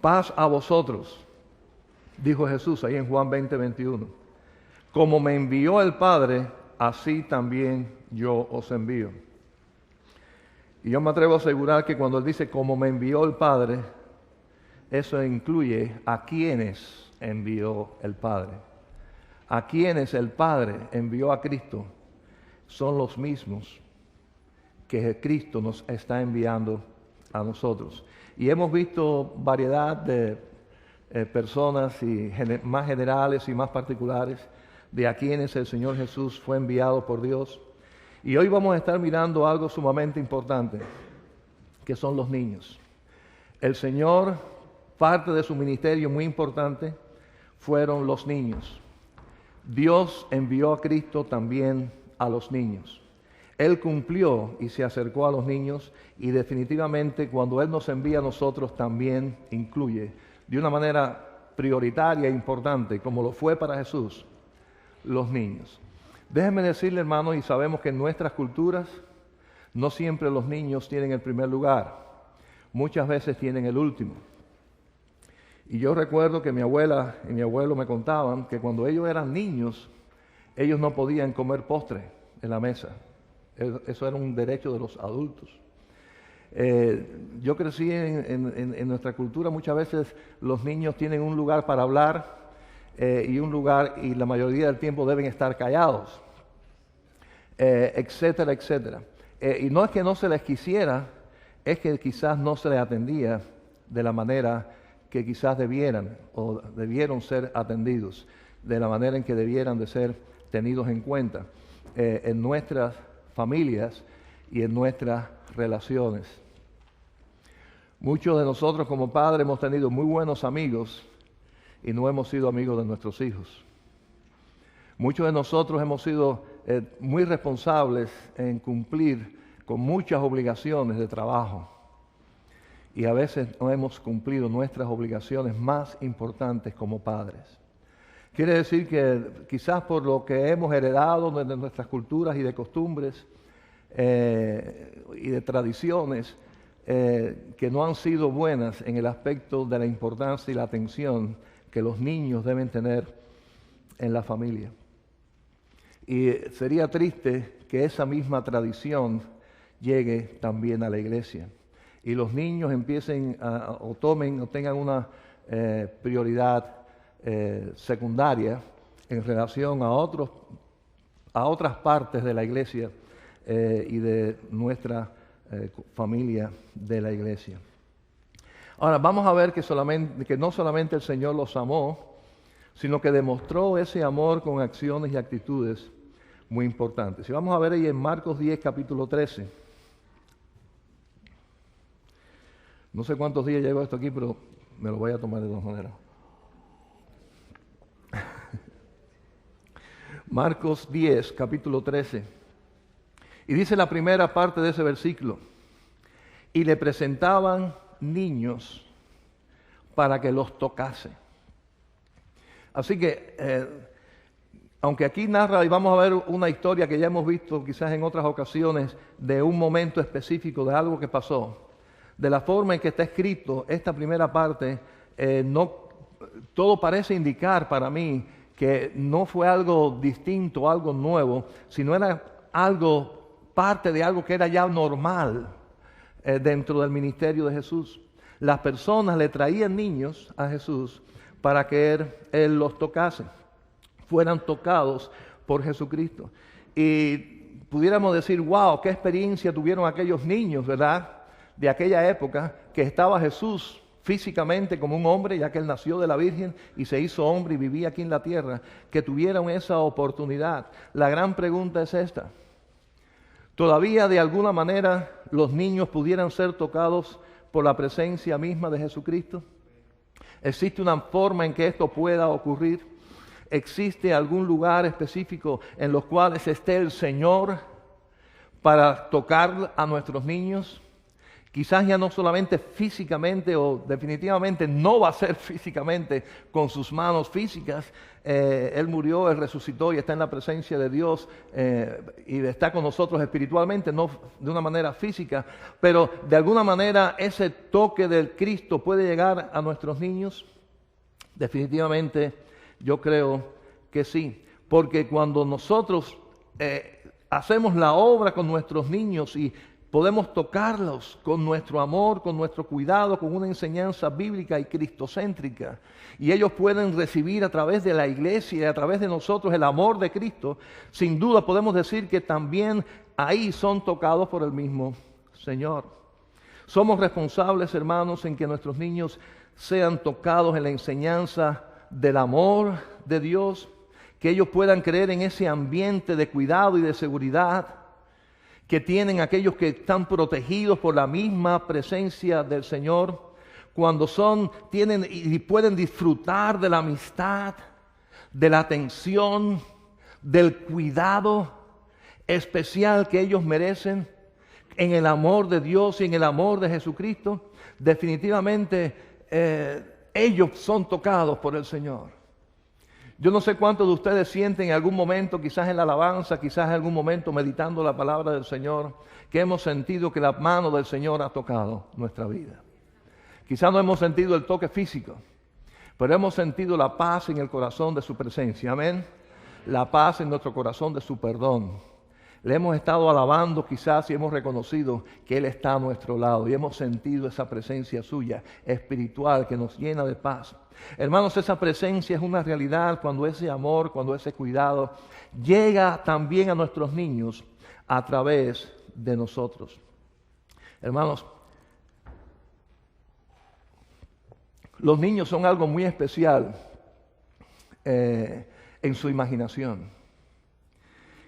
Paz a vosotros, dijo Jesús ahí en Juan 20:21. Como me envió el Padre, así también yo os envío. Y yo me atrevo a asegurar que cuando Él dice, como me envió el Padre, eso incluye a quienes envió el Padre. A quienes el Padre envió a Cristo son los mismos que Cristo nos está enviando a nosotros. Y hemos visto variedad de personas y más generales y más particulares de a quienes el Señor Jesús fue enviado por Dios. Y hoy vamos a estar mirando algo sumamente importante, que son los niños. El Señor, parte de su ministerio muy importante, fueron los niños. Dios envió a Cristo también a los niños. Él cumplió y se acercó a los niños, y definitivamente cuando Él nos envía a nosotros también incluye de una manera prioritaria e importante, como lo fue para Jesús, los niños. Déjenme decirle, hermanos, y sabemos que en nuestras culturas no siempre los niños tienen el primer lugar, muchas veces tienen el último. Y yo recuerdo que mi abuela y mi abuelo me contaban que cuando ellos eran niños, ellos no podían comer postre en la mesa. Eso era un derecho de los adultos. Yo crecí en nuestra cultura, muchas veces los niños tienen un lugar para hablar y la mayoría del tiempo deben estar callados, etcétera, etcétera. Y no es que no se les quisiera, es que quizás no se les atendía de la manera que quizás debieran o debieron ser atendidos, de la manera en que debieran de ser tenidos en cuenta en nuestras familias y en nuestras relaciones. Muchos de nosotros como padres hemos tenido muy buenos amigos y no hemos sido amigos de nuestros hijos. Muchos de nosotros hemos sido muy responsables en cumplir con muchas obligaciones de trabajo y a veces no hemos cumplido nuestras obligaciones más importantes como padres. Quiere decir que quizás por lo que hemos heredado de nuestras culturas y de costumbres y de tradiciones que no han sido buenas en el aspecto de la importancia y la atención que los niños deben tener en la familia. Y sería triste que esa misma tradición llegue también a la iglesia y los niños empiecen o tengan una prioridad secundaria en relación a otras partes de la iglesia y de nuestra familia de la iglesia. Ahora vamos a ver que no solamente el Señor los amó, sino que demostró ese amor con acciones y actitudes muy importantes. Y vamos a ver ahí en Marcos 10, capítulo 13. No sé cuántos días llevo esto aquí, pero me lo voy a tomar de dos maneras. Marcos 10, capítulo 13. Y dice la primera parte de ese versículo: y le presentaban niños para que los tocase. Así que, aunque aquí narra, y vamos a ver una historia que ya hemos visto quizás en otras ocasiones, de un momento específico, de algo que pasó, de la forma en que está escrito esta primera parte, todo parece indicar para mí que no fue algo distinto, algo nuevo, sino era parte de algo que era ya normal dentro del ministerio de Jesús. Las personas le traían niños a Jesús para que Él los tocase, fueran tocados por Jesucristo. Y pudiéramos decir, wow, qué experiencia tuvieron aquellos niños, ¿verdad?, de aquella época, que estaba Jesús físicamente como un hombre, ya que Él nació de la Virgen y se hizo hombre y vivía aquí en la tierra, que tuvieron esa oportunidad. La gran pregunta es esta: ¿todavía de alguna manera los niños pudieran ser tocados por la presencia misma de Jesucristo? ¿Existe una forma en que esto pueda ocurrir? ¿Existe algún lugar específico en los cuales esté el Señor para tocar a nuestros niños? Quizás ya no solamente físicamente o definitivamente no va a ser físicamente con sus manos físicas. Él murió, Él resucitó y está en la presencia de Dios y está con nosotros espiritualmente, no de una manera física, pero de alguna manera ese toque del Cristo puede llegar a nuestros niños. Definitivamente yo creo que sí, porque cuando nosotros hacemos la obra con nuestros niños y podemos tocarlos con nuestro amor, con nuestro cuidado, con una enseñanza bíblica y cristocéntrica, y ellos pueden recibir a través de la iglesia y a través de nosotros el amor de Cristo, sin duda podemos decir que también ahí son tocados por el mismo Señor. Somos responsables, hermanos, en que nuestros niños sean tocados en la enseñanza del amor de Dios, que ellos puedan creer en ese ambiente de cuidado y de seguridad que tienen aquellos que están protegidos por la misma presencia del Señor, cuando tienen y pueden disfrutar de la amistad, de la atención, del cuidado especial que ellos merecen en el amor de Dios y en el amor de Jesucristo. Definitivamente ellos son tocados por el Señor. Yo no sé cuántos de ustedes sienten en algún momento, quizás en la alabanza, quizás en algún momento meditando la palabra del Señor, que hemos sentido que la mano del Señor ha tocado nuestra vida. Quizás no hemos sentido el toque físico, pero hemos sentido la paz en el corazón de su presencia. Amén. La paz en nuestro corazón de su perdón. Le hemos estado alabando quizás y hemos reconocido que Él está a nuestro lado y hemos sentido esa presencia suya espiritual que nos llena de paz. Hermanos, esa presencia es una realidad cuando ese amor, cuando ese cuidado llega también a nuestros niños a través de nosotros. Hermanos, los niños son algo muy especial en su imaginación.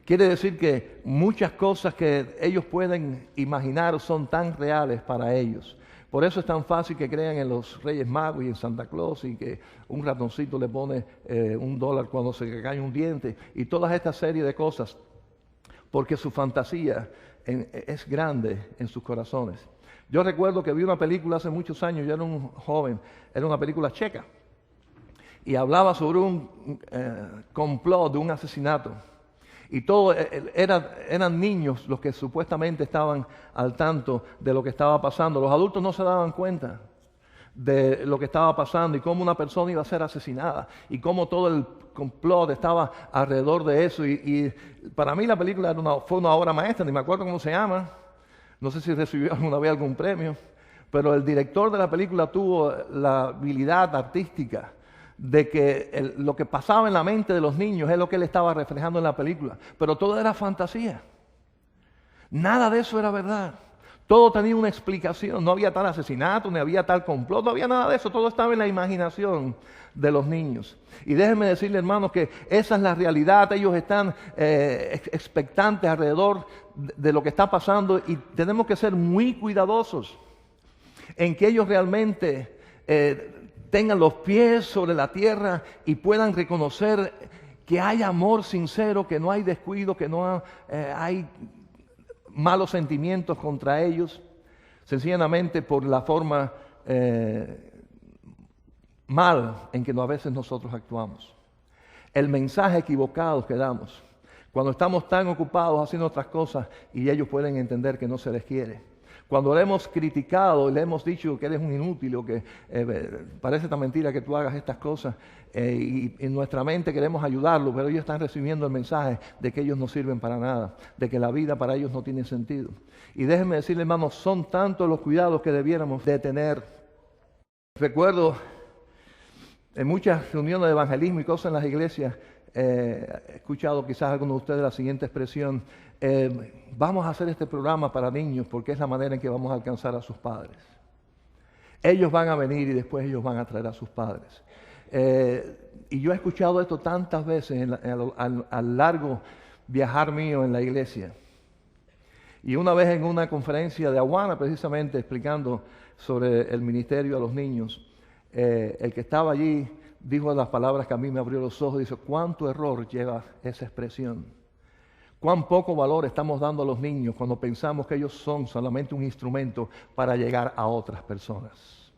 Quiere decir que muchas cosas que ellos pueden imaginar son tan reales para ellos. Por eso es tan fácil que crean en los Reyes Magos y en Santa Claus y que un ratoncito le pone $1 cuando se le cae un diente y toda esta serie de cosas, porque su fantasía es grande en sus corazones. Yo recuerdo que vi una película hace muchos años, yo era un joven, era una película checa y hablaba sobre un complot de un asesinato. Y todos eran niños los que supuestamente estaban al tanto de lo que estaba pasando. Los adultos no se daban cuenta de lo que estaba pasando y cómo una persona iba a ser asesinada y cómo todo el complot estaba alrededor de eso. Y para mí la película fue una obra maestra, ni me acuerdo cómo se llama. No sé si recibió alguna vez algún premio, pero el director de la película tuvo la habilidad artística de que lo que pasaba en la mente de los niños es lo que él estaba reflejando en la película. Pero todo era fantasía. Nada de eso era verdad. Todo tenía una explicación. No había tal asesinato, ni había tal complot, no había nada de eso. Todo estaba en la imaginación de los niños. Y déjenme decirle, hermanos, que esa es la realidad. Ellos están expectantes alrededor de lo que está pasando y tenemos que ser muy cuidadosos en que ellos realmente tengan los pies sobre la tierra y puedan reconocer que hay amor sincero, que no hay descuido, que no hay malos sentimientos contra ellos, sencillamente por la forma mal en que a veces nosotros actuamos. El mensaje equivocado que damos, cuando estamos tan ocupados haciendo otras cosas y ellos pueden entender que no se les quiere. Cuando le hemos criticado y le hemos dicho que eres un inútil o que parece tan mentira que tú hagas estas cosas y en nuestra mente queremos ayudarlos, pero ellos están recibiendo el mensaje de que ellos no sirven para nada, de que la vida para ellos no tiene sentido. Y déjenme decirle, hermanos, son tantos los cuidados que debiéramos de tener. Recuerdo en muchas reuniones de evangelismo y cosas en las iglesias, he escuchado quizás algunos de ustedes la siguiente expresión: vamos a hacer este programa para niños porque es la manera en que vamos a alcanzar a sus padres. Ellos van a venir y después ellos van a traer a sus padres. Y yo he escuchado esto tantas veces al largo viajar mío en la iglesia. Y una vez en una conferencia de Aguana, precisamente explicando sobre el ministerio a los niños, el que estaba allí dijo las palabras que a mí me abrió los ojos. Dice: ¿cuánto error lleva esa expresión? Cuán poco valor estamos dando a los niños cuando pensamos que ellos son solamente un instrumento para llegar a otras personas.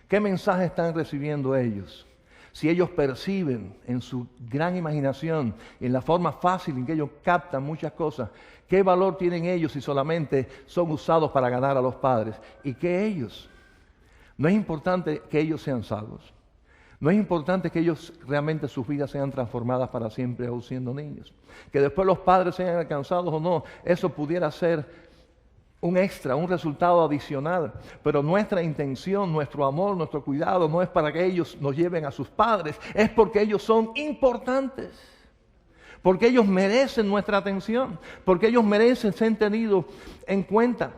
¿Qué mensaje están recibiendo ellos? Si ellos perciben en su gran imaginación, en la forma fácil en que ellos captan muchas cosas, ¿qué valor tienen ellos si solamente son usados para ganar a los padres? ¿Y qué ellos? No es importante que ellos sean salvos. No es importante que ellos realmente sus vidas sean transformadas para siempre, aún siendo niños. Que después los padres sean alcanzados o no, eso pudiera ser un extra, un resultado adicional. Pero nuestra intención, nuestro amor, nuestro cuidado no es para que ellos nos lleven a sus padres, es porque ellos son importantes. Porque ellos merecen nuestra atención, porque ellos merecen ser tenidos en cuenta.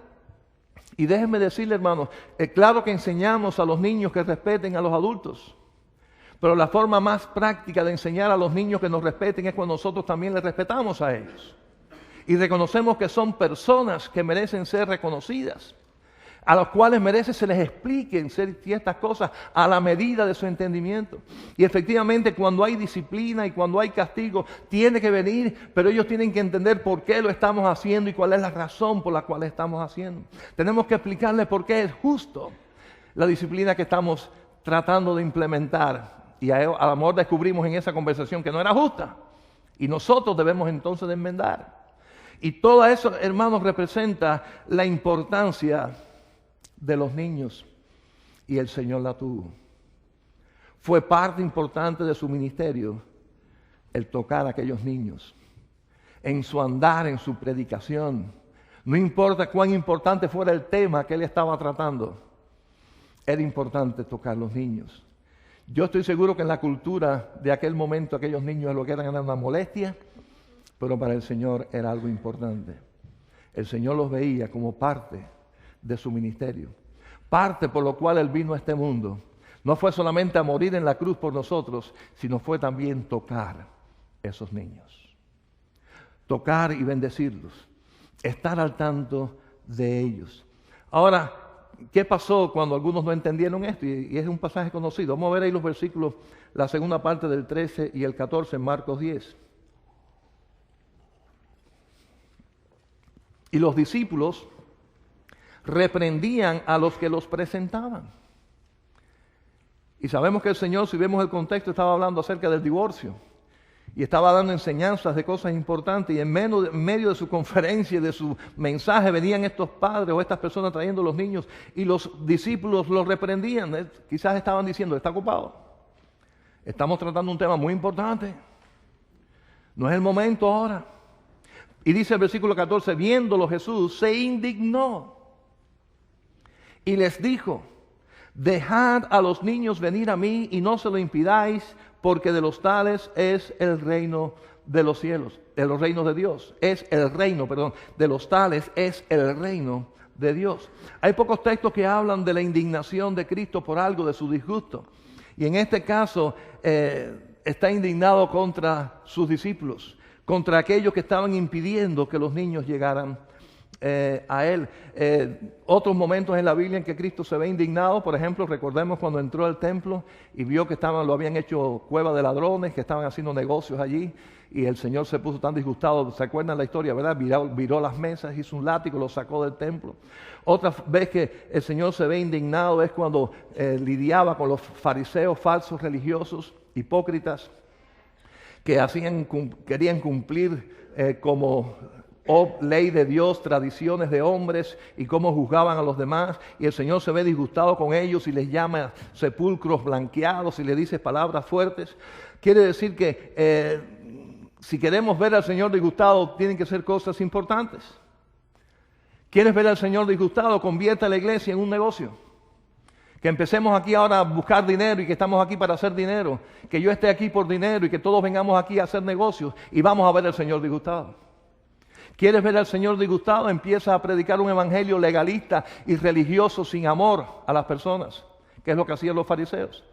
Y déjenme decirle, hermanos, claro que enseñamos a los niños que respeten a los adultos. Pero la forma más práctica de enseñar a los niños que nos respeten es cuando nosotros también les respetamos a ellos. Y reconocemos que son personas que merecen ser reconocidas, a los cuales merece se les expliquen ciertas cosas a la medida de su entendimiento. Y efectivamente cuando hay disciplina y cuando hay castigo, tiene que venir, pero ellos tienen que entender por qué lo estamos haciendo y cuál es la razón por la cual estamos haciendo. Tenemos que explicarles por qué es justo la disciplina que estamos tratando de implementar. Y a lo mejor descubrimos en esa conversación que no era justa. Y nosotros debemos entonces de enmendar. Y todo eso, hermanos, representa la importancia de los niños. Y el Señor la tuvo. Fue parte importante de su ministerio el tocar a aquellos niños. En su andar, en su predicación. No importa cuán importante fuera el tema que él estaba tratando. Era importante tocar a los niños. Yo estoy seguro que en la cultura de aquel momento aquellos niños lo que eran era una molestia, pero para el Señor era algo importante. El Señor los veía como parte de su ministerio, parte por lo cual Él vino a este mundo. No fue solamente a morir en la cruz por nosotros, sino fue también tocar a esos niños. Tocar y bendecirlos, estar al tanto de ellos. Ahora, ¿qué pasó cuando algunos no entendieron esto? Y es un pasaje conocido. Vamos a ver ahí los versículos, la segunda parte del 13 y el 14 en Marcos 10. Y los discípulos reprendían a los que los presentaban. Y sabemos que el Señor, si vemos el contexto, estaba hablando acerca del divorcio. Y estaba dando enseñanzas de cosas importantes, y en medio de su conferencia, de su mensaje, venían estos padres o estas personas trayendo los niños, y los discípulos los reprendían. Quizás estaban diciendo, está ocupado, estamos tratando un tema muy importante, no es el momento ahora. Y dice el versículo 14, viéndolo Jesús se indignó y les dijo, dejad a los niños venir a mí y no se lo impidáis, porque de los tales es el reino de los cielos, de los reinos de Dios. Es el reino, perdón, de los tales es el reino de Dios. Hay pocos textos que hablan de la indignación de Cristo por algo, de su disgusto. Y en este caso está indignado contra sus discípulos, contra aquellos que estaban impidiendo que los niños llegaran a Él. Otros momentos en la Biblia en que Cristo se ve indignado, por ejemplo, recordemos cuando entró al templo y vio que lo habían hecho cueva de ladrones, que estaban haciendo negocios allí, y el Señor se puso tan disgustado. ¿Se acuerdan la historia, verdad? Viró las mesas, hizo un látigo, lo sacó del templo. Otra vez que el Señor se ve indignado es cuando lidiaba con los fariseos falsos religiosos, hipócritas, que querían cumplir como ley de Dios, tradiciones de hombres y cómo juzgaban a los demás, y el Señor se ve disgustado con ellos y les llama sepulcros blanqueados y le dice palabras fuertes. Quiere decir que si queremos ver al Señor disgustado, tienen que ser cosas importantes. ¿Quieres ver al Señor disgustado? Convierta la iglesia en un negocio. Que empecemos aquí ahora a buscar dinero y que estamos aquí para hacer dinero. Que yo esté aquí por dinero y que todos vengamos aquí a hacer negocios y vamos a ver al Señor disgustado. ¿Quieres ver al Señor disgustado? Empieza a predicar un evangelio legalista y religioso sin amor a las personas, que es lo que hacían los fariseos.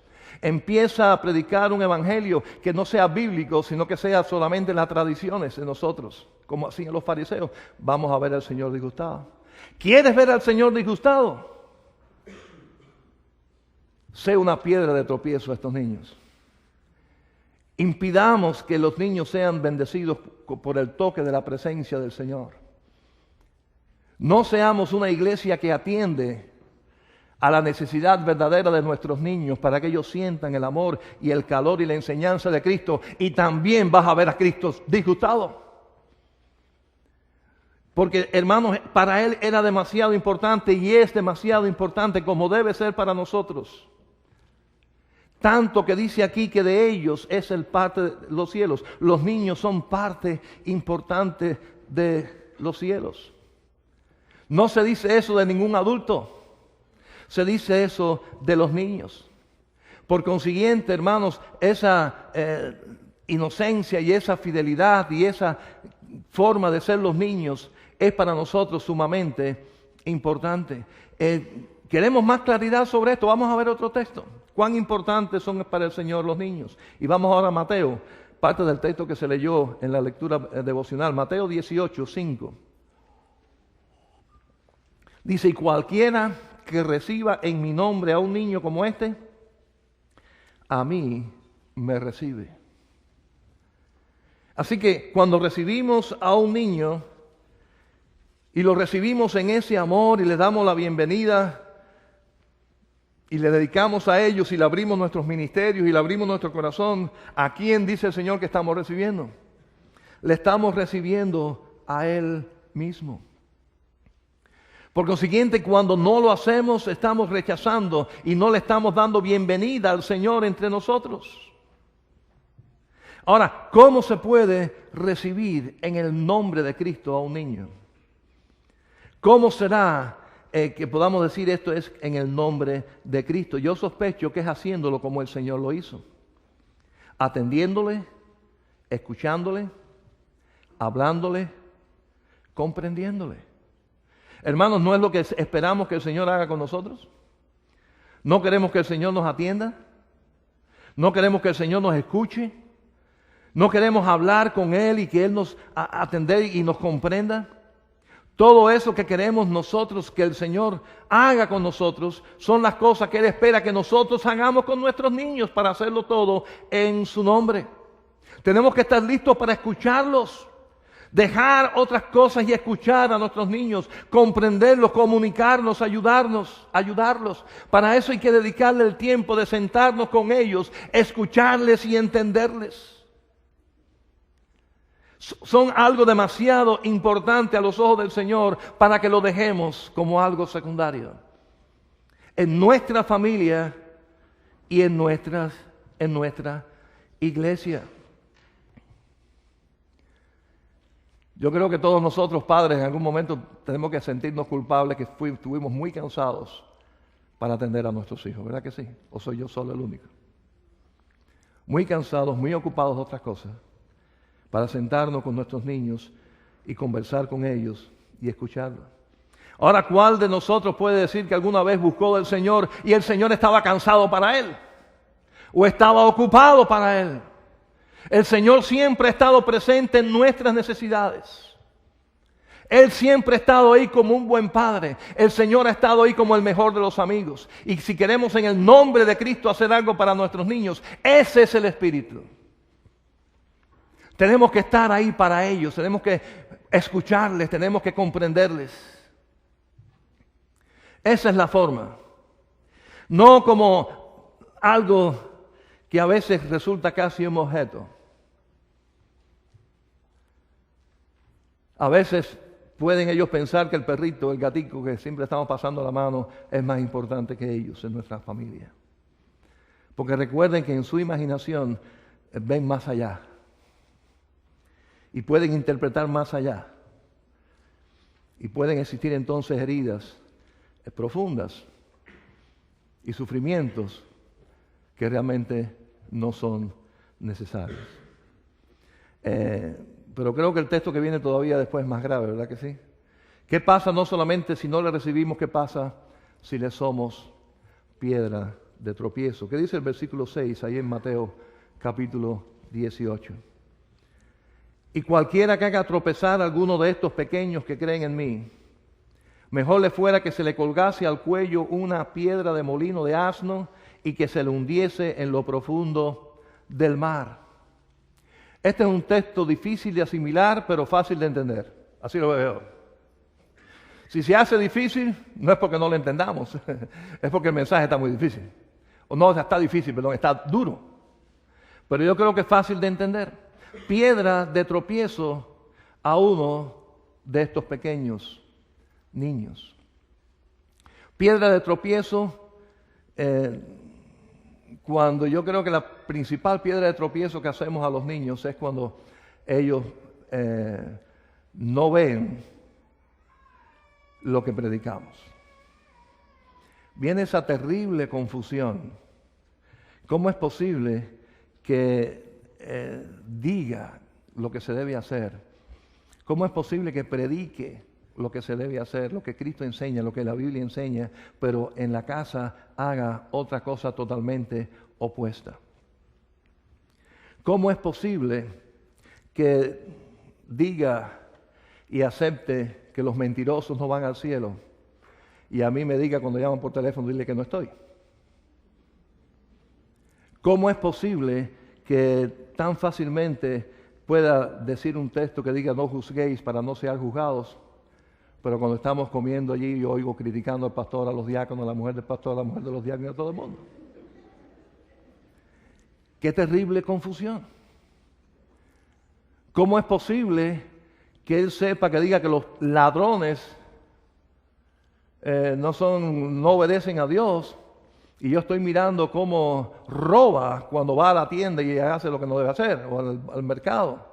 Empieza a predicar un evangelio que no sea bíblico, sino que sea solamente las tradiciones de nosotros, como hacían los fariseos. Vamos a ver al Señor disgustado. ¿Quieres ver al Señor disgustado? Sé una piedra de tropiezo a estos niños. Impidamos que los niños sean bendecidos por el toque de la presencia del Señor. No seamos una iglesia que atiende a la necesidad verdadera de nuestros niños para que ellos sientan el amor y el calor y la enseñanza de Cristo, y también vas a ver a Cristo disgustado. Porque, hermanos, para Él era demasiado importante y es demasiado importante como debe ser para nosotros. Tanto que dice aquí que de ellos es el parte de los cielos. Los niños son parte importante de los cielos. No se dice eso de ningún adulto. Se dice eso de los niños. Por consiguiente, hermanos, esa inocencia y esa fidelidad y esa forma de ser los niños es para nosotros sumamente importante. ¿Queremos más claridad sobre esto? Vamos a ver otro texto. ¿Cuán importantes son para el Señor los niños? Y vamos ahora a Mateo, parte del texto que se leyó en la lectura devocional. Mateo 18, 5. Dice, y cualquiera que reciba en mi nombre a un niño como este, a mí me recibe. Así que cuando recibimos a un niño y lo recibimos en ese amor y le damos la bienvenida y le dedicamos a ellos y le abrimos nuestros ministerios y le abrimos nuestro corazón, ¿a quién dice el Señor que estamos recibiendo? Le estamos recibiendo a Él mismo. Por consiguiente, cuando no lo hacemos, estamos rechazando y no le estamos dando bienvenida al Señor entre nosotros. Ahora, ¿cómo se puede recibir en el nombre de Cristo a un niño? ¿Cómo será que podamos decir esto es en el nombre de Cristo? Yo sospecho que es haciéndolo como el Señor lo hizo. Atendiéndole, escuchándole, hablándole, comprendiéndole. Hermanos, ¿no es lo que esperamos que el Señor haga con nosotros? ¿No queremos que el Señor nos atienda? ¿No queremos que el Señor nos escuche? ¿No queremos hablar con Él y que Él nos atenda y nos comprenda? Todo eso que queremos nosotros que el Señor haga con nosotros son las cosas que Él espera que nosotros hagamos con nuestros niños para hacerlo todo en su nombre. Tenemos que estar listos para escucharlos. Dejar otras cosas y escuchar a nuestros niños, comprenderlos, comunicarnos, ayudarlos. Para eso hay que dedicarle el tiempo de sentarnos con ellos, escucharles y entenderles. Son algo demasiado importante a los ojos del Señor para que lo dejemos como algo secundario. En nuestra familia y en nuestra iglesia. Yo creo que todos nosotros, padres, en algún momento tenemos que sentirnos culpables que estuvimos muy cansados para atender a nuestros hijos, ¿verdad que sí? ¿O soy yo solo el único? Muy cansados, muy ocupados de otras cosas, para sentarnos con nuestros niños y conversar con ellos y escucharlos. Ahora, ¿cuál de nosotros puede decir que alguna vez buscó del Señor y el Señor estaba cansado para él? ¿O estaba ocupado para él? El Señor siempre ha estado presente en nuestras necesidades. Él siempre ha estado ahí como un buen padre. El Señor ha estado ahí como el mejor de los amigos. Y si queremos en el nombre de Cristo hacer algo para nuestros niños, ese es el espíritu. Tenemos que estar ahí para ellos, tenemos que escucharles, tenemos que comprenderles. Esa es la forma. No como algo que a veces resulta casi un objeto. A veces pueden ellos pensar que el perrito, el gatito que siempre estamos pasando la mano es más importante que ellos en nuestra familia. Porque recuerden que en su imaginación ven más allá. Y pueden interpretar más allá. Y pueden existir entonces heridas profundas y sufrimientos que realmente no son necesarios. Pero creo que el texto que viene todavía después es más grave, ¿verdad que sí? ¿Qué pasa no solamente si no le recibimos? ¿Qué pasa si le somos piedra de tropiezo? ¿Qué dice el versículo 6 ahí en Mateo capítulo 18? Y cualquiera que haga tropezar a alguno de estos pequeños que creen en mí, mejor le fuera que se le colgase al cuello una piedra de molino de asno y que se le hundiese en lo profundo del mar. Este es un texto difícil de asimilar, pero fácil de entender. Así lo veo. Si se hace difícil, no es porque no lo entendamos, es porque el mensaje está muy difícil. O no, está difícil, perdón, está duro. Pero yo creo que es fácil de entender. Piedra de tropiezo a uno de estos pequeños niños. Piedra de tropiezo, cuando yo creo que la principal piedra de tropiezo que hacemos a los niños es cuando ellos no ven lo que predicamos. Viene esa terrible confusión. ¿Cómo es posible que diga lo que se debe hacer? ¿Cómo es posible que predique lo que se debe hacer, lo que Cristo enseña, lo que la Biblia enseña, pero en la casa haga otra cosa totalmente opuesta? ¿Cómo es posible que diga y acepte que los mentirosos no van al cielo y a mí me diga cuando llaman por teléfono, dile que no estoy? ¿Cómo es posible que tan fácilmente pueda decir un texto que diga no juzguéis para no ser juzgados, pero cuando estamos comiendo allí yo oigo criticando al pastor, a los diáconos, a la mujer del pastor, a la mujer de los diáconos y a todo el mundo? ¡Qué terrible confusión! ¿Cómo es posible que él sepa, que diga que los ladrones no obedecen a Dios, y yo estoy mirando cómo roba cuando va a la tienda y hace lo que no debe hacer, o al mercado?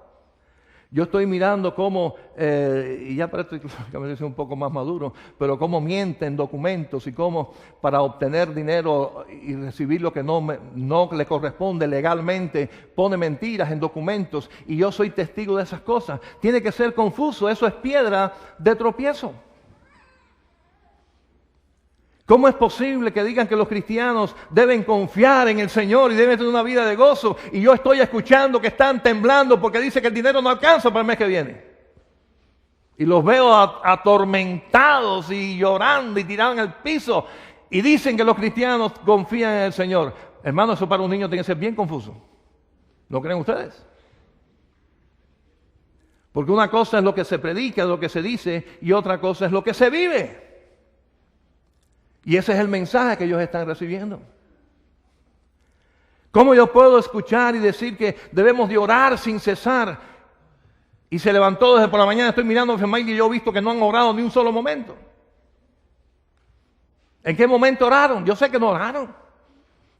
Yo estoy mirando cómo, y ya parece que me dice un poco más maduro, pero cómo mienten documentos y cómo para obtener dinero y recibir lo que no le corresponde legalmente, pone mentiras en documentos, y yo soy testigo de esas cosas. Tiene que ser confuso, eso es piedra de tropiezo. ¿Cómo es posible que digan que los cristianos deben confiar en el Señor y deben tener una vida de gozo? Y yo estoy escuchando que están temblando porque dice que el dinero no alcanza para el mes que viene. Y los veo atormentados y llorando y tirados en el piso. Y dicen que los cristianos confían en el Señor. Hermano, eso para un niño tiene que ser bien confuso. ¿No creen ustedes? Porque una cosa es lo que se predica, lo que se dice, y otra cosa es lo que se vive. Y ese es el mensaje que ellos están recibiendo. ¿Cómo yo puedo escuchar y decir que debemos de orar sin cesar? Y se levantó desde por la mañana, estoy mirando a familia y yo he visto que no han orado ni un solo momento. ¿En qué momento oraron? Yo sé que no oraron.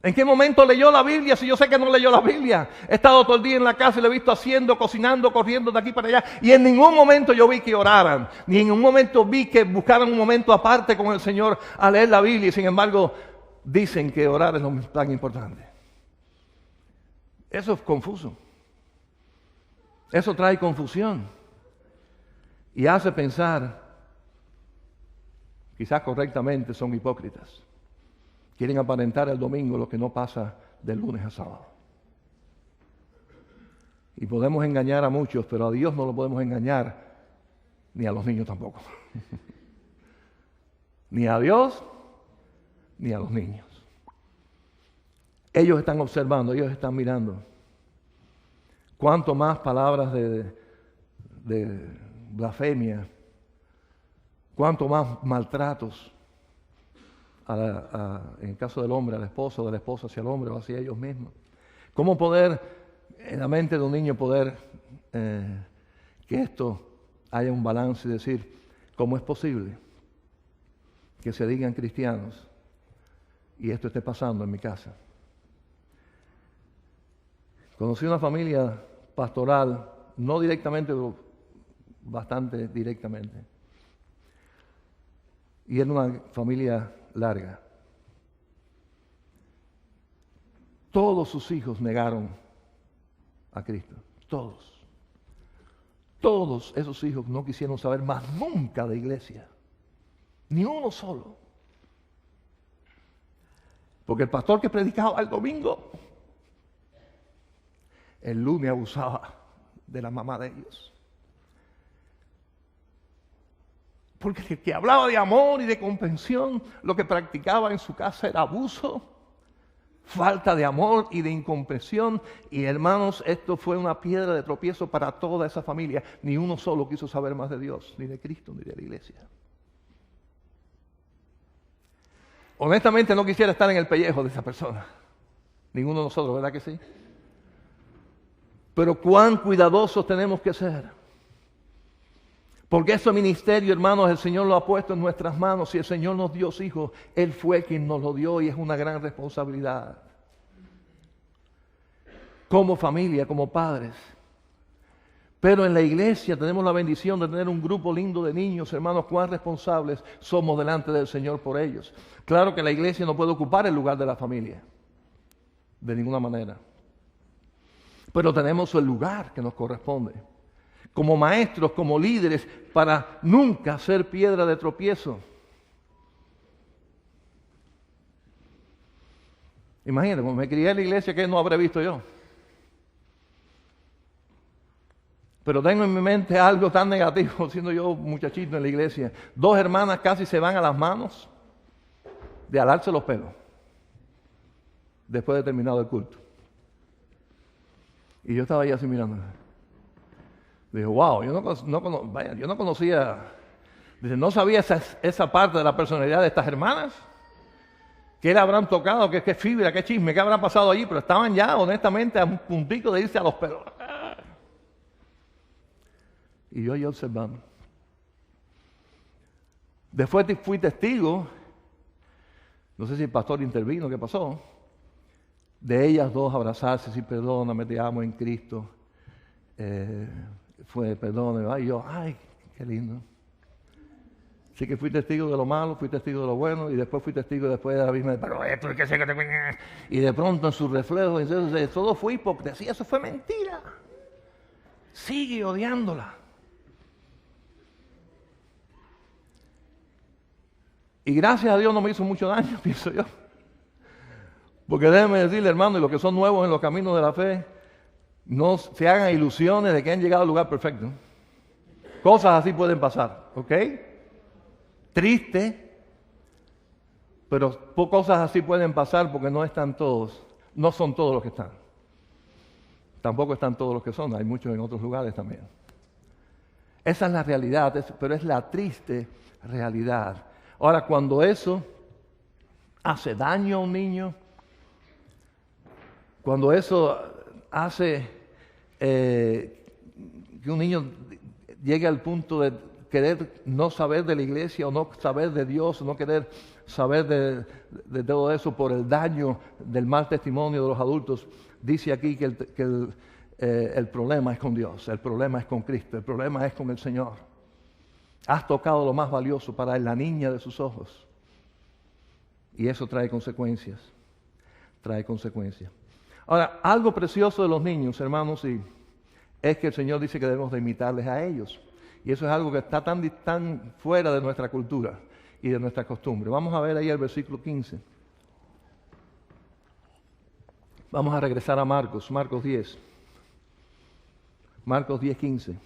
¿En qué momento leyó la Biblia? Si yo sé que no leyó la Biblia. He estado todo el día en la casa y lo he visto haciendo, cocinando, corriendo de aquí para allá. Y en ningún momento yo vi que oraran. Ni en ningún momento vi que buscaran un momento aparte con el Señor a leer la Biblia. Y sin embargo, dicen que orar es lo tan importante. Eso es confuso. Eso trae confusión. Y hace pensar, quizás correctamente, son hipócritas. Quieren aparentar el domingo lo que no pasa del lunes a sábado. Y podemos engañar a muchos, pero a Dios no lo podemos engañar, ni a los niños tampoco. Ni a Dios, ni a los niños. Ellos están observando, ellos están mirando. Cuanto más palabras de blasfemia, cuanto más maltratos, en el caso del hombre, a la esposa, o de la esposa hacia el hombre o hacia ellos mismos. ¿Cómo poder, en la mente de un niño, poder que esto haya un balance y decir, ¿cómo es posible que se digan cristianos y esto esté pasando en mi casa? Conocí una familia pastoral, no directamente, pero bastante directamente. Y era una familia larga. Todos sus hijos negaron a Cristo. Todos. Todos esos hijos no quisieron saber más nunca de iglesia. Ni uno solo. Porque el pastor que predicaba el domingo, el lunes abusaba de la mamá de ellos. Porque el que hablaba de amor y de comprensión, lo que practicaba en su casa era abuso, falta de amor y de incomprensión. Y hermanos, esto fue una piedra de tropiezo para toda esa familia. Ni uno solo quiso saber más de Dios, ni de Cristo, ni de la iglesia. Honestamente no quisiera estar en el pellejo de esa persona. Ninguno de nosotros, ¿verdad que sí? Pero cuán cuidadosos tenemos que ser. Porque ese ministerio, hermanos, el Señor lo ha puesto en nuestras manos. Si el Señor nos dio hijos, Él fue quien nos lo dio y es una gran responsabilidad. Como familia, como padres. Pero en la iglesia tenemos la bendición de tener un grupo lindo de niños, hermanos, cuán responsables somos delante del Señor por ellos. Claro que la iglesia no puede ocupar el lugar de la familia, de ninguna manera. Pero tenemos el lugar que nos corresponde. Como maestros, como líderes, para nunca ser piedra de tropiezo. Imagínate, como me crié en la iglesia, ¿qué no habré visto yo? Pero tengo en mi mente algo tan negativo, siendo yo muchachito en la iglesia. 2 hermanas casi se van a las manos de alarse los pelos después de terminado el culto. Y yo estaba ahí así mirando. Digo, wow, yo no conocía, dice, no sabía esa parte de la personalidad de estas hermanas. ¿Qué le habrán tocado? ¿Qué fibra? ¿Qué chisme? ¿Qué habrá pasado allí? Pero estaban ya, honestamente, a un puntico de irse a los pelos. Y yo ahí observando. Después fui testigo, no sé si el pastor intervino, ¿qué pasó? De ellas 2 abrazarse, decir, perdóname, te amo en Cristo. Perdóname, ay, yo, ay, qué lindo. Así que fui testigo de lo malo, fui testigo de lo bueno, y después fui testigo después de la misma, pero esto, ¿qué sé que te... Y de pronto en su reflejo, entonces, todo fue hipocresía, eso fue mentira. Sigue odiándola. Y gracias a Dios no me hizo mucho daño, pienso yo. Porque déjenme decirle, hermano, y los que son nuevos en los caminos de la fe, no se hagan ilusiones de que han llegado al lugar perfecto. Cosas así pueden pasar, ¿ok? Triste, pero cosas así pueden pasar porque no están todos, no son todos los que están. Tampoco están todos los que son, hay muchos en otros lugares también. Esa es la realidad, pero es la triste realidad. Ahora, cuando eso hace daño a un niño, cuando eso hace que un niño llegue al punto de querer no saber de la iglesia o no saber de Dios, o no querer saber de todo eso por el daño del mal testimonio de los adultos, dice aquí que el problema es con Dios, el problema es con Cristo, el problema es con el Señor. Has tocado lo más valioso para la niña de sus ojos. Y eso trae consecuencias. Trae consecuencias. Ahora, algo precioso de los niños, hermanos, es que el Señor dice que debemos de imitarles a ellos. Y eso es algo que está tan fuera de nuestra cultura y de nuestra costumbre. Vamos a ver ahí el versículo 15. Vamos a regresar a Marcos 10. Marcos 10, 15.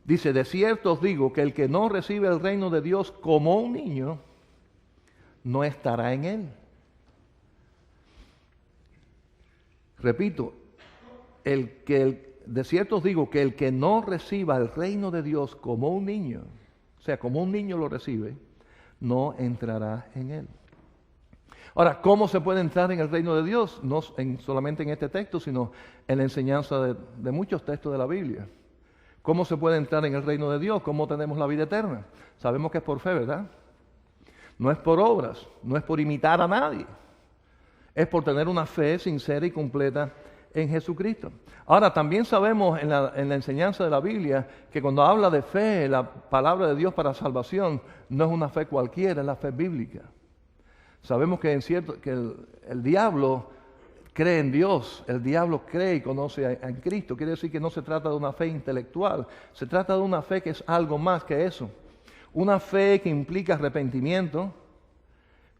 Dice, de cierto os digo que el que no recibe el reino de Dios como un niño, no estará en él. Repito, de cierto os digo que el que no reciba el reino de Dios como un niño, o sea, como un niño lo recibe, no entrará en él. Ahora, ¿cómo se puede entrar en el reino de Dios? No solamente en este texto, sino en la enseñanza de muchos textos de la Biblia. ¿Cómo se puede entrar en el reino de Dios? ¿Cómo tenemos la vida eterna? Sabemos que es por fe, ¿verdad? No es por obras, no es por imitar a nadie. Es por tener una fe sincera y completa en Jesucristo. Ahora, también sabemos en la enseñanza de la Biblia que cuando habla de fe, la palabra de Dios para salvación, no es una fe cualquiera, es la fe bíblica. Sabemos que el diablo cree en Dios, el diablo cree y conoce en Cristo. Quiere decir que no se trata de una fe intelectual, se trata de una fe que es algo más que eso. Una fe que implica arrepentimiento,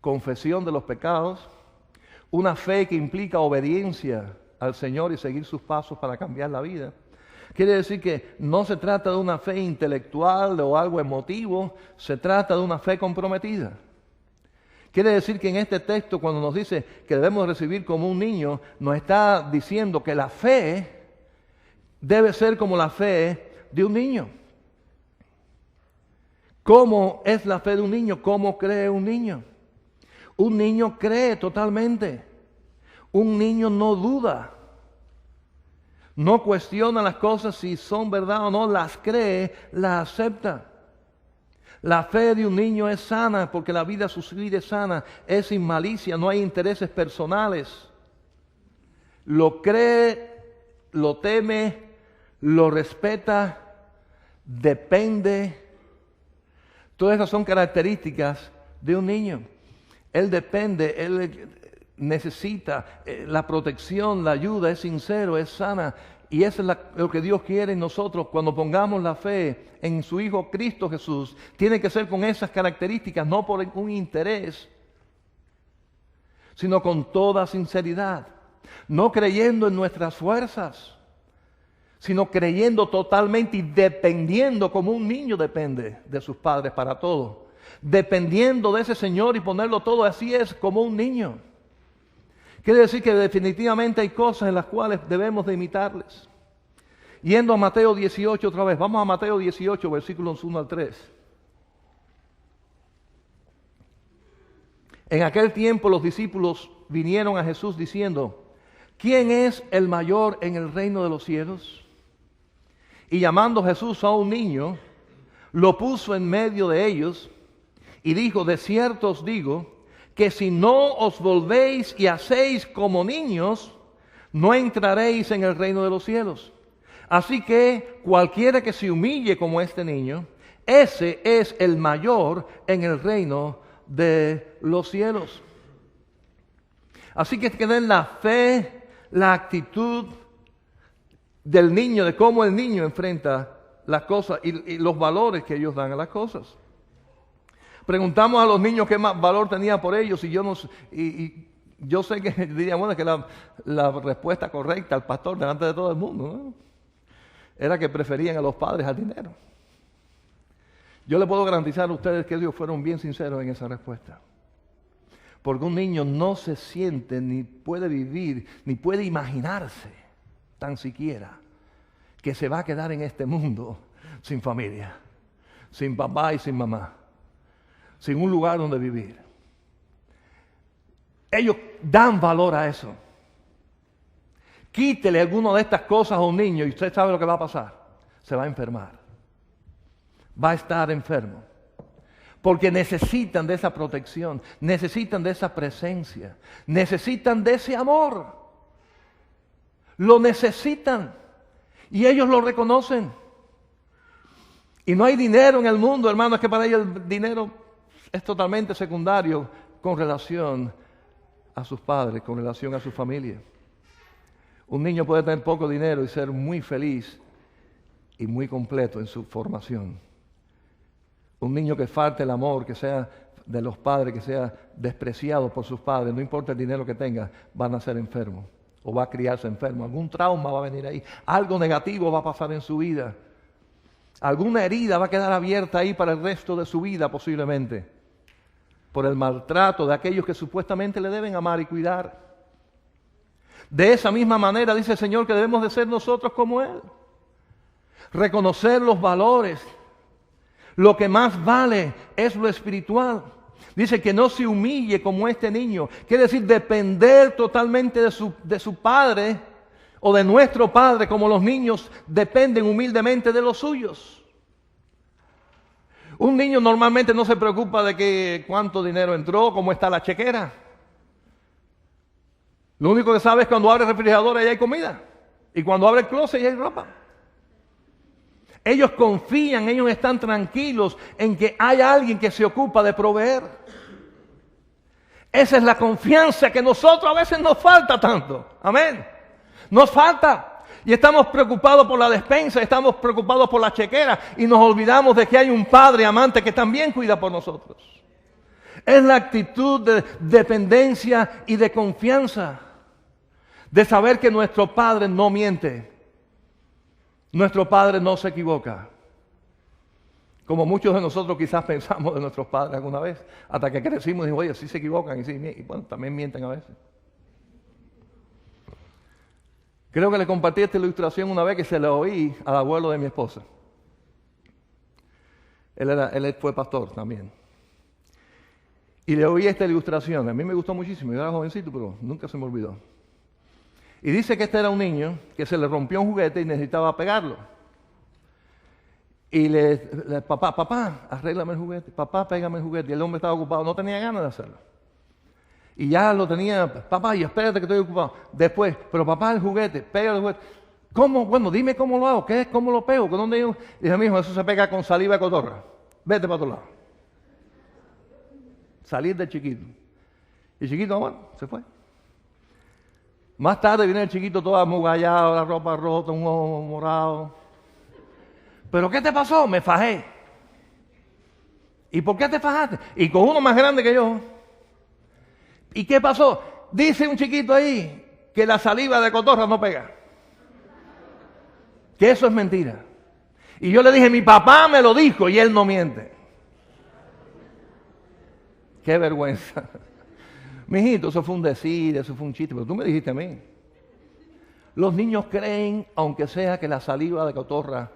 confesión de los pecados, una fe que implica obediencia al Señor y seguir sus pasos para cambiar la vida. Quiere decir que no se trata de una fe intelectual o algo emotivo, se trata de una fe comprometida. Quiere decir que en este texto, cuando nos dice que debemos recibir como un niño, nos está diciendo que la fe debe ser como la fe de un niño. ¿Cómo es la fe de un niño? ¿Cómo cree un niño? Un niño cree totalmente. Un niño no duda. No cuestiona las cosas si son verdad o no, las cree, las acepta. La fe de un niño es sana porque la vida, su vida es sana, es sin malicia, no hay intereses personales. Lo cree, lo teme, lo respeta, depende. Todas esas son características de un niño. Él depende, él necesita la protección, la ayuda, es sincero, es sana. Y eso es lo que Dios quiere en nosotros cuando pongamos la fe en su Hijo Cristo Jesús. Tiene que ser con esas características, no por un interés, sino con toda sinceridad. No creyendo en nuestras fuerzas, sino creyendo totalmente y dependiendo como un niño depende de sus padres para todo. Dependiendo de ese Señor y ponerlo todo, así es como un niño. Quiere decir que definitivamente hay cosas en las cuales debemos de imitarles. Yendo a Mateo 18 otra vez. Vamos a Mateo 18, versículos 1 al 3. En aquel tiempo los discípulos vinieron a Jesús diciendo: ¿quién es el mayor en el reino de los cielos? Y llamando Jesús a un niño, lo puso en medio de ellos y dijo: de cierto os digo, que si no os volvéis y hacéis como niños, no entraréis en el reino de los cielos. Así que cualquiera que se humille como este niño, ese es el mayor en el reino de los cielos. Así que tener la fe, la actitud del niño, de cómo el niño enfrenta las cosas y los valores que ellos dan a las cosas. Preguntamos a los niños qué más valor tenía por ellos y yo sé que dirían, bueno, que la respuesta correcta al pastor delante de todo el mundo, ¿no?, era que preferían a los padres al dinero. Yo le puedo garantizar a ustedes que ellos fueron bien sinceros en esa respuesta. Porque un niño no se siente, ni puede vivir, ni puede imaginarse, tan siquiera, que se va a quedar en este mundo sin familia, sin papá y sin mamá, sin un lugar donde vivir. Ellos dan valor a eso. Quítele alguna de estas cosas a un niño y usted sabe lo que va a pasar. Se va a enfermar. Va a estar enfermo. Porque necesitan de esa protección, necesitan de esa presencia, necesitan de ese amor. Lo necesitan. Y ellos lo reconocen. Y no hay dinero en el mundo, hermano, es que para ellos el dinero es totalmente secundario con relación a sus padres, con relación a su familia. Un niño puede tener poco dinero y ser muy feliz y muy completo en su formación. Un niño que falte el amor, que sea de los padres, que sea despreciado por sus padres, no importa el dinero que tenga, va a nacer enfermo o va a criarse enfermo. Algún trauma va a venir ahí, algo negativo va a pasar en su vida. Alguna herida va a quedar abierta ahí para el resto de su vida posiblemente, por el maltrato de aquellos que supuestamente le deben amar y cuidar. De esa misma manera dice el Señor que debemos de ser nosotros como Él. Reconocer los valores. Lo que más vale es lo espiritual. Dice que no se humille como este niño. Quiere decir depender totalmente de su padre o de nuestro padre, como los niños dependen humildemente de los suyos. Un niño normalmente no se preocupa de cuánto dinero entró, cómo está la chequera. Lo único que sabe es cuando abre el refrigerador y hay comida. Y cuando abre el closet y hay ropa. Ellos confían, ellos están tranquilos en que hay alguien que se ocupa de proveer. Esa es la confianza que nosotros a veces nos falta tanto. Amén. Nos falta. Y estamos preocupados por la despensa, estamos preocupados por la chequera y nos olvidamos de que hay un Padre amante que también cuida por nosotros. Es la actitud de dependencia y de confianza. De saber que nuestro Padre no miente. Nuestro Padre no se equivoca. Como muchos de nosotros quizás pensamos de nuestros padres alguna vez, hasta que crecimos y dijimos, oye, sí se equivocan, y bueno, también mienten a veces. Creo que le compartí esta ilustración una vez que se la oí al abuelo de mi esposa. Él fue pastor también. Y le oí esta ilustración. A mí me gustó muchísimo. Yo era jovencito, pero nunca se me olvidó. Y dice que este era un niño que se le rompió un juguete y necesitaba pegarlo. Y papá, arréglame el juguete. Papá, pégame el juguete. Y el hombre estaba ocupado. No tenía ganas de hacerlo. Y ya lo tenía. Papá, y espérate que estoy ocupado. Después, pero papá, el juguete. Pega el juguete. ¿Cómo? Bueno, dime cómo lo hago. ¿Qué es? ¿Cómo lo pego? ¿Con dónde yo? Dije, mijo, eso se pega con saliva de cotorra. Vete para otro lado. Salir del chiquito. Y el chiquito, bueno, se fue. Más tarde viene el chiquito todo amugallado, la ropa rota, un ojo morado. ¿Pero qué te pasó? Me fajé. ¿Y por qué te fajaste? Y con uno más grande que yo. ¿Y qué pasó? Dice un chiquito ahí que la saliva de cotorra no pega. Que eso es mentira. Y yo le dije, mi papá me lo dijo y él no miente. Qué vergüenza. Mijito, eso fue un decir, eso fue un chiste, pero tú me dijiste a mí. Los niños creen, aunque sea que la saliva de cotorra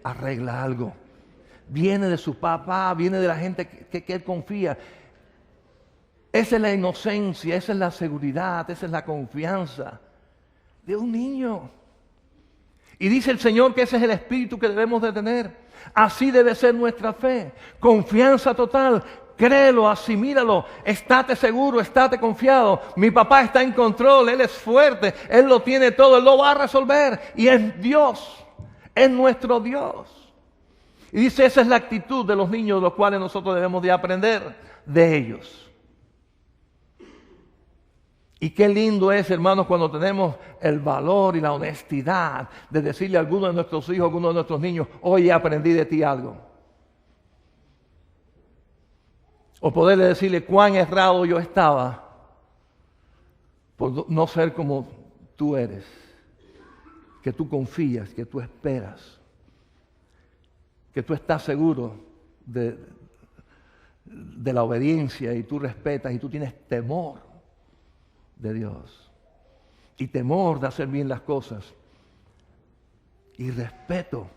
arregla algo. Viene de su papá, viene de la gente que él confía. Esa es la inocencia, esa es la seguridad, esa es la confianza de un niño. Y dice el Señor que ese es el espíritu que debemos de tener. Así debe ser nuestra fe. Confianza total. Créelo, asimílalo, estate seguro, estate confiado. Mi papá está en control, Él es fuerte, Él lo tiene todo, Él lo va a resolver. Y es Dios, es nuestro Dios. Y dice, esa es la actitud de los niños, de los cuales nosotros debemos de aprender de ellos. Y qué lindo es, hermanos, cuando tenemos el valor y la honestidad de decirle a alguno de nuestros hijos, a alguno de nuestros niños, oye, aprendí de ti algo. O poderle decirle cuán errado yo estaba por no ser como tú eres, que tú confías, que tú esperas, que tú estás seguro de la obediencia y tú respetas y tú tienes temor de Dios y temor de hacer bien las cosas y respeto.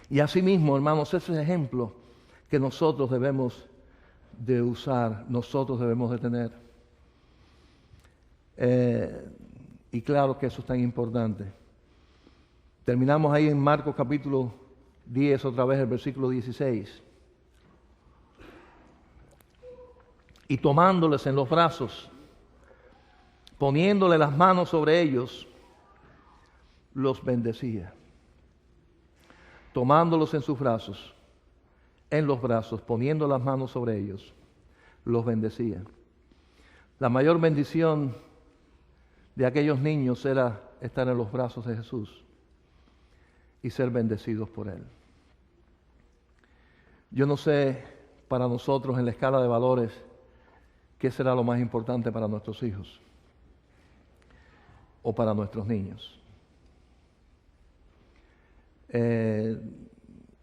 Y asimismo, hermanos, ese ejemplo que nosotros debemos de usar, nosotros debemos de tener. Y claro que eso es tan importante. Terminamos ahí en Marcos capítulo 10, otra vez el versículo 16. Y tomándoles en los brazos, poniéndole las manos sobre ellos, los bendecía. Tomándolos en sus brazos, en los brazos, poniendo las manos sobre ellos, los bendecía. La mayor bendición de aquellos niños era estar en los brazos de Jesús y ser bendecidos por Él. Yo no sé para nosotros en la escala de valores qué será lo más importante para nuestros hijos o para nuestros niños. He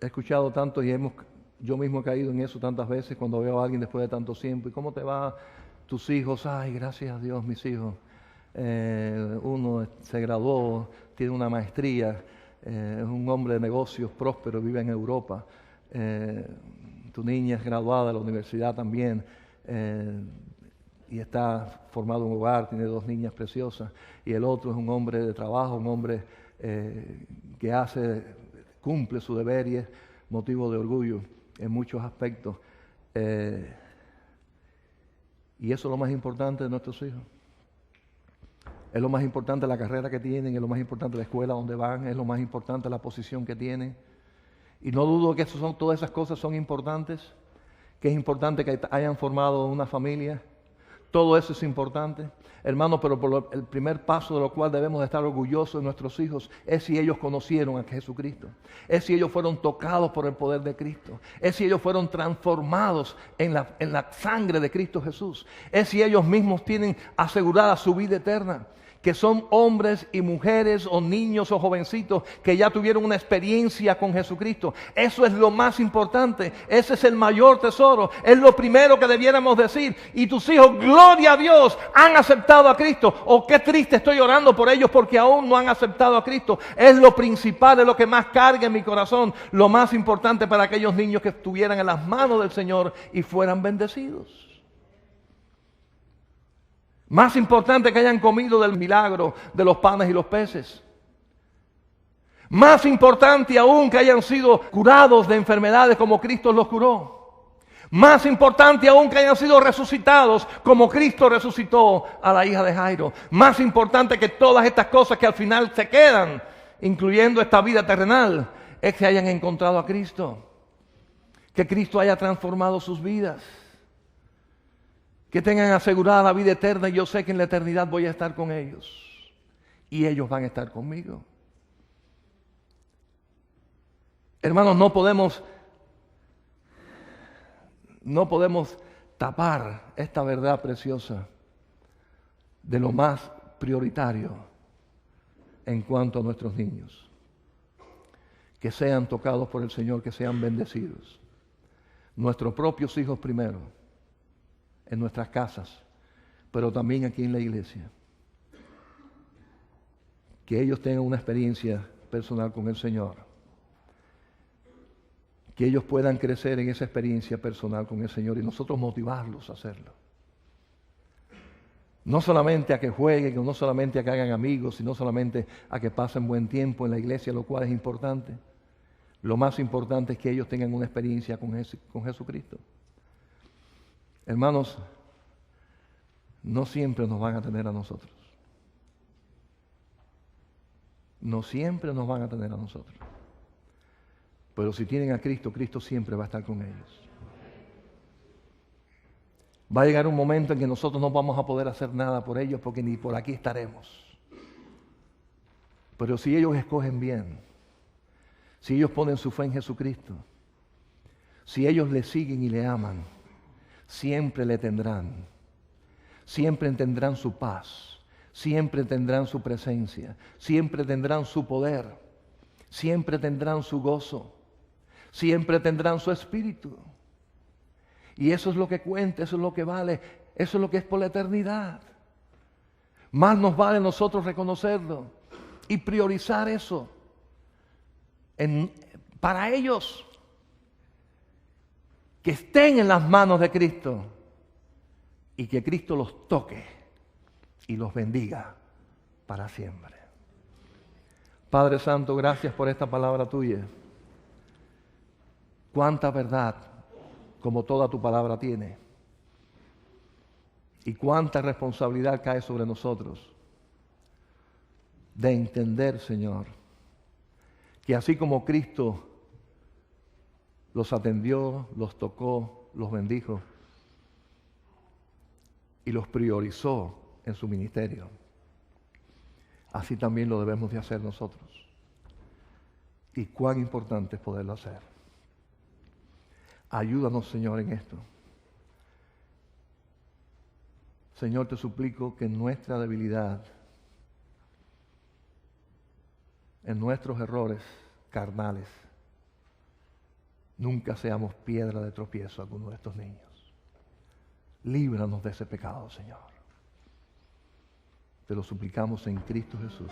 escuchado tanto y yo mismo he caído en eso tantas veces cuando veo a alguien después de tanto tiempo. ¿Y cómo te va tus hijos? Ay, gracias a Dios, mis hijos. Uno se graduó, tiene una maestría, es un hombre de negocios próspero, vive en Europa. Tu niña es graduada de la universidad también y está formado un hogar, tiene 2 niñas preciosas. Y el otro es un hombre de trabajo, un hombre que cumple su deber y es motivo de orgullo en muchos aspectos. Y eso es lo más importante de nuestros hijos. Es lo más importante la carrera que tienen, es lo más importante la escuela donde van, es lo más importante la posición que tienen. Y no dudo que todas esas cosas son importantes, que es importante que hayan formado una familia. Todo eso es importante, hermano, pero el primer paso de lo cual debemos de estar orgullosos de nuestros hijos es si ellos conocieron a Jesucristo, es si ellos fueron tocados por el poder de Cristo, es si ellos fueron transformados en la sangre de Cristo Jesús, es si ellos mismos tienen asegurada su vida eterna. que son hombres y mujeres o niños o jovencitos que ya tuvieron una experiencia con Jesucristo. Eso es lo más importante, ese es el mayor tesoro, es lo primero que debiéramos decir. Y tus hijos, gloria a Dios, han aceptado a Cristo. Oh, qué triste estoy orando por ellos porque aún no han aceptado a Cristo. Es lo principal, es lo que más carga en mi corazón, lo más importante para aquellos niños que estuvieran en las manos del Señor y fueran bendecidos. Más importante que hayan comido del milagro de los panes y los peces. Más importante aún que hayan sido curados de enfermedades como Cristo los curó. Más importante aún que hayan sido resucitados como Cristo resucitó a la hija de Jairo. Más importante que todas estas cosas que al final se quedan, incluyendo esta vida terrenal, es que hayan encontrado a Cristo. Que Cristo haya transformado sus vidas. Que tengan asegurada la vida eterna y yo sé que en la eternidad voy a estar con ellos. Y ellos van a estar conmigo. Hermanos, no podemos tapar esta verdad preciosa de lo más prioritario en cuanto a nuestros niños. Que sean tocados por el Señor, que sean bendecidos. Nuestros propios hijos primero. En nuestras casas, pero también aquí en la iglesia. Que ellos tengan una experiencia personal con el Señor. Que ellos puedan crecer en esa experiencia personal con el Señor y nosotros motivarlos a hacerlo. No solamente a que jueguen, no solamente a que hagan amigos, sino solamente a que pasen buen tiempo en la iglesia, lo cual es importante. Lo más importante es que ellos tengan una experiencia con Jesucristo. Hermanos, no siempre nos van a tener a nosotros. No siempre nos van a tener a nosotros. Pero si tienen a Cristo, Cristo siempre va a estar con ellos. Va a llegar un momento en que nosotros no vamos a poder hacer nada por ellos porque ni por aquí estaremos. Pero si ellos escogen bien, si ellos ponen su fe en Jesucristo, si ellos le siguen y le aman, siempre le tendrán. Siempre tendrán su paz. Siempre tendrán su presencia. Siempre tendrán su poder. Siempre tendrán su gozo. Siempre tendrán su espíritu. Y eso es lo que cuenta, eso es lo que vale, eso es lo que es por la eternidad. Más nos vale nosotros reconocerlo y priorizar eso para ellos. Que estén en las manos de Cristo y que Cristo los toque y los bendiga para siempre. Padre Santo, gracias por esta palabra tuya. Cuánta verdad, como toda tu palabra tiene, y cuánta responsabilidad cae sobre nosotros de entender, Señor, que así como Cristo los atendió, los tocó, los bendijo y los priorizó en su ministerio, así también lo debemos de hacer nosotros. Y cuán importante es poderlo hacer. Ayúdanos, Señor, en esto. Señor, te suplico que en nuestra debilidad, en nuestros errores carnales, nunca seamos piedra de tropiezo a alguno de estos niños. Líbranos de ese pecado, Señor. Te lo suplicamos en Cristo Jesús.